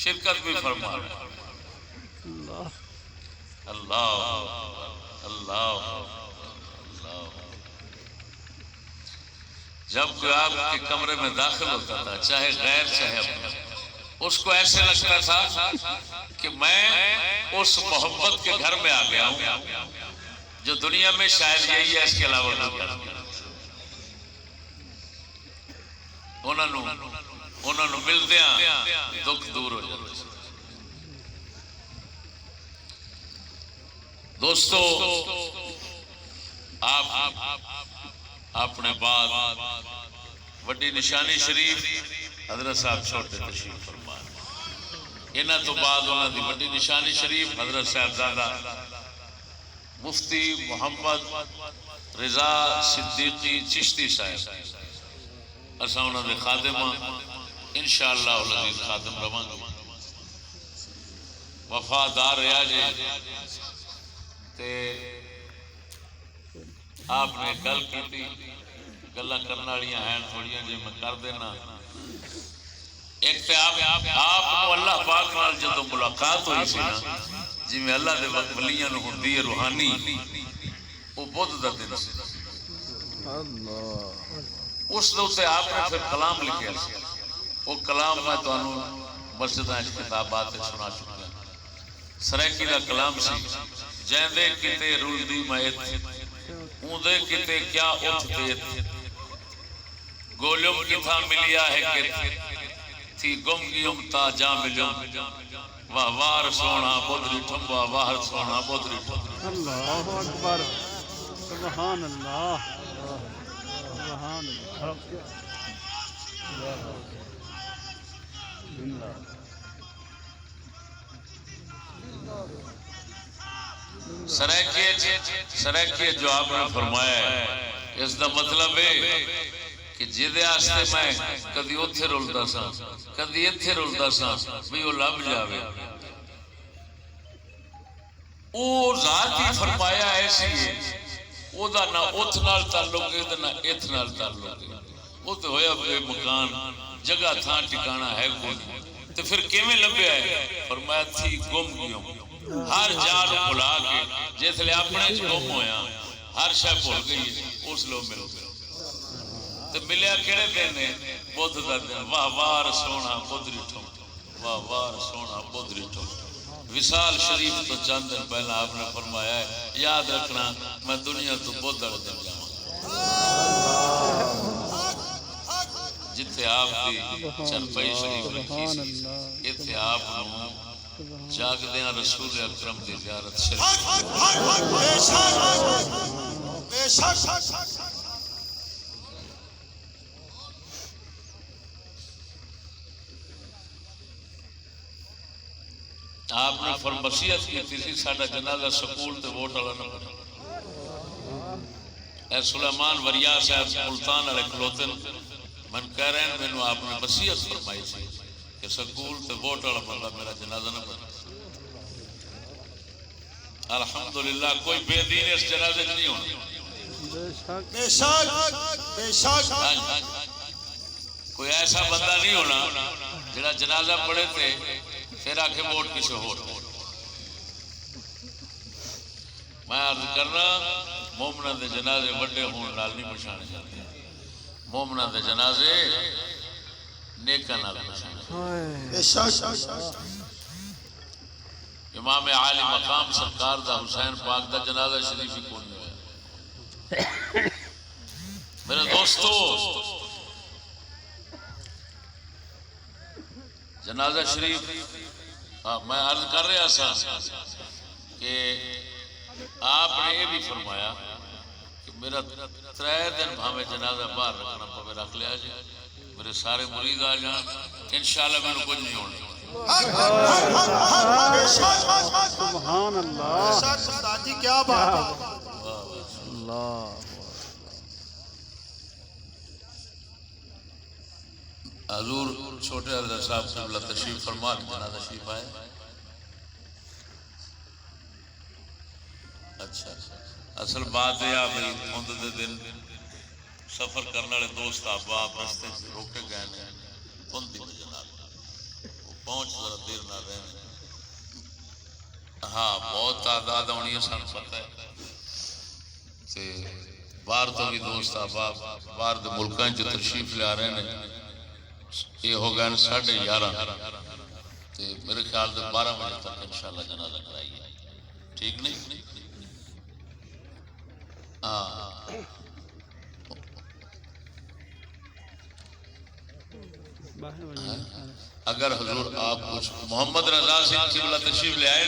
شرکت بھی فرما رہے ہیں۔ اللہ اللہ اللہ۔ جب کوئی آپ کے کمرے میں داخل ہوتا تھا، چاہے غیر چاہے اپنا، اس کو ایسے لگتا تھا کہ میں اس محبت کے گھر میں آ گیا ہوں جو دنیا میں شاید یہی ہے، اس کے علاوہ نہیں ہے۔ انہوں نے ملدیاں دکھ دور ہو جاتا۔ دوستو، آپ اپنے بعد وڈی نشانی شریف حضرت صاحب چھوٹے تشریف فرما، انہاں تو بعد انہاں دی وڈی نشانی شریف حضرت صاحبزادہ مفتی محمد رضا صدیقی چشتی صاحب، اساں انہاں دے خادم انشاءاللہ العزیز خادم رواں گے، وفادار رہا جی۔ تے آپ نے گل کی، گلاں کرنے والیاں ہیں تھوڑیاں جی میں کر دینا۔ ایک تے آپ اللہ پاک نال جدوں ملاقات ہوئی سی نا، جی میں اللہ دے ولیاں نوں ہوندی ہے روحانی، وہ بدھ دا دن سی، اس دے اوتے آپ نے پھر کلام لکھیا سی۔ وہ کلام میں تانوں مسجداں وچ کتابات سنا چکا۔ سرائکی دا کلام سی، جیندے کتے رلدی میت، اوندے کتے کیا اٹھ دیت، گولم کتھا ملیا ہے کہ تھی گم گیم تا جا ملیم، واہ وار سونا بدری ٹھمبا واہر سونا بدری ٹھمبا۔ اللہ اکبر، سبحان اللہ سبحان اللہ۔ سرائکی جو آپ نے فرمایا ہے، اس دا مطلب ہے کہ جیدے آستے میں کدی اتھے رولتا سا کدی اتھے رولتا سا بھی وہ لب جاوے، او ذات ہی فرمایا ایسی ہے، او دا نہ اتھ نال تعلق ہے نہ اتھ نال تعلق ہے، وہ تو ہویا بے مکان جگہ تھا ٹھکانا ہے کوئی، تو پھر کیویں لبیا ہے؟ فرمایا تھی گم گیوں، ہر جان بھلا کے جس لئے اپنے گم ہویا، ہر شے بھول گئی اس لو مل گیا۔ تو ملیا کیڑے دن ہے؟ بدھ دا دن، واہ وار سونا بدری ٹھم، واہ وار سونا بدری ٹھم۔ وصال شریف تو چند دن پہلا آپ نے فرمایا ہے، یاد رکھنا میں دنیا تو بدھ والے دن جاؤں، جتھے آپ کی چرپائی شریف رکھی سی، اتھے آپ جاگدیاں رسول اکرم دی زیارت شریف۔ آپ نے فرمسیت کی تھی ساڈا جنازہ سکول تے ووٹ والا نہ بنے۔ اے سلیمان وریا صاحب ملتان والے کھلوتے من کہہ رہے ہیں مینوں آپ نے وصیت فرمائی سی کہ سکول تے ووٹ والا بندہ میرا جنازہ نہ بنے۔ الحمدللہ کوئی بے دین اس جنازے نہیں ہونا، بے شک بے شک، کوئی ایسا بندہ نہیں ہونا جڑا جنازہ پڑھے تھے پھر آ کے ووٹ کسی ہو۔ میں عرض کرنا مومناں دے جنازے وڈے ہون نال نہیں پچھانے جاتے، مومناں دے جنازے نیکاں نال پچھانے جاتے۔ امام عالی مقام سرکار دا حسین پاک دا جنازہ شریف ہی کون نہیں ہے۔ میرے دوستو، جنازہ شریف میں عرض کر رہا سا کہ آپ نے یہ بھی فرمایا کہ میرا 3 دن بھاوے جنازہ باہر رکھنا پوے رکھ لیا جائے، میرے سارے مرید آ جان، انشاءاللہ میں نے کچھ نہیں ہونا۔ سبحان اللہ، کیا بات ہے اللہ۔ حضور چھوٹے حضرت صاحب قبلہ تشریف فرما کے جنازہ شریف آئے۔ اچھا اصل بات ہے آپ ہوند دے دن سفر کرنے والے دوست احباب رستے روکے گئے ہیں، ان دی وجہ نال پہنچ ذرا دیر نہ رہے. ہاں بہت تعداد ہونی ہے سن پتہ ہے تے باہر تو بھی دوست احباب باہر دے ملکاں چ تشریف لے رہے ہیں. یہ ہو گئے 11:30 تے میرے خیال سے 12 بجے تک انشاءاللہ جنازہ کرائیے. ٹھیک نہیں؟ ہاں اگر حضور آپ کچھ محمد رضا سنگھ قبلہ تشریف لے آئے